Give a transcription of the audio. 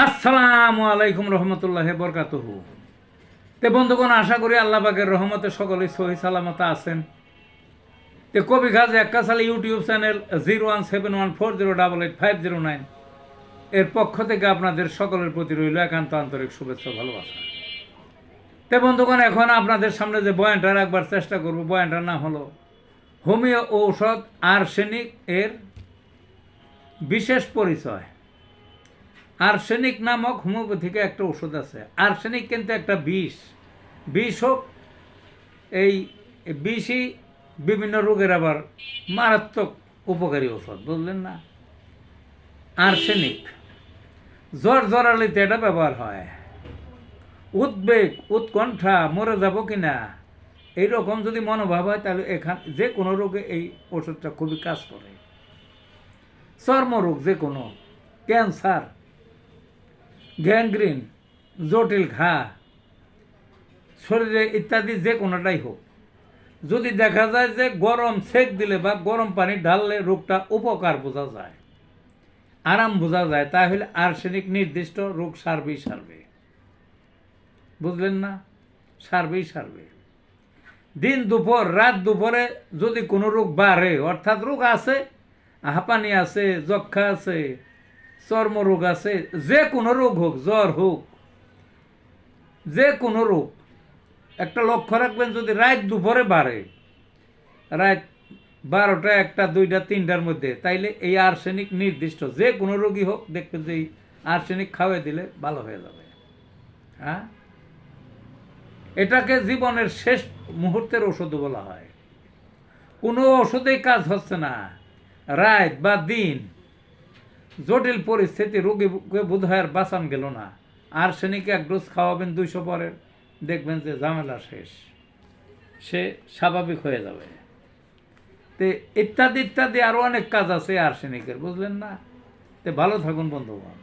আসসালামু আলাইকুম রহমতুল্লাহ বরকাতুহু। তে বন্ধুগণ, আশা করি আল্লাহ পাকের রহমতে সকলেই সহি সালামত আছেন। তে কবি খাজ এক্কাশালী ইউটিউব চ্যানেল 017140885009 এর পক্ষ থেকে আপনাদের সকলের প্রতি রইল একান্ত আন্তরিক শুভেচ্ছা ভালোবাসা। তে বন্ধুগণ, এখন আপনাদের সামনে যে বয়ানটা রাখবার চেষ্টা করব, বয়ানটার নাম হলো হোমিও ঔষধ আর্সেনিক এর বিশেষ পরিচয়। আর্সেনিক নামক হোমিওপ্যাথিক একটা ওষুধ আছে। আর্সেনিক কিন্তু একটা বিষ হোক, এই বিষই বিভিন্ন রোগের আবার মারাত্মক উপকারী ওষুধ, বুঝলেন না? আর্সেনিক জ্বর জরালিতে এটা ব্যবহার হয়। উদ্বেগ, উৎকণ্ঠা, মরে যাব কিনা এইরকম যদি মনোভাব হয়, তাহলে এখান যে কোনো রোগে এই ওষুধটা খুবই কাজ করে। চর্মরোগ, যে কোনো ক্যান্সার, গ্যাংগ্রিন, জটিল ঘা শরীরে ইত্যাদি যে কোনোটাই হোক, যদি দেখা যায় যে গরম সেক দিলে বা গরম পানি ঢাললে রোগটা উপকার বোঝা যায়, আরাম বোঝা যায়, তাহলে আর্সেনিক নির্দিষ্ট রোগ সারবে। বুঝলেন না? সারবে। দিন দুপুর, রাত দুপুরে যদি কোনো রোগ বাড়ে, অর্থাৎ রোগ আছে, হাঁপানি আছে, যক্ষা আছে, চর্মরোগ আছে, যে কোনো রোগ হোক, জ্বর হোক, যে কোনো রোগ, একটা লক্ষ্য রাখবেন, যদি রাত দুপুরে বাড়ে, রাত 12টা, 1টা, 2টা, 3টার মধ্যে, তাইলে এই আর্সেনিক নির্দিষ্ট যে কোনো রোগী হোক, দেখবেন যে এই আর্সেনিক খাওয়াই দিলে ভালো হয়ে যাবে। হ্যাঁ, এটাকে জীবনের শেষ মুহূর্তের ওষুধ বলা হয়। কোনো ওষুধেই কাজ হচ্ছে না, রাত বা দিন, জটিল পরিস্থিতি, রোগীকে বোধ হয় আর বাঁচান গেল না, আর্সেনিক এক ডোজ খাওয়াবেন 200 পরের, দেখবেন যে ঝামেলা শেষ, সে স্বাভাবিক হয়ে যাবে। তে ইত্যাদি ইত্যাদি আরও অনেক কাজ আছে আর্সেনিকের, বুঝলেন না? তে ভালো থাকুন বন্ধুগণ।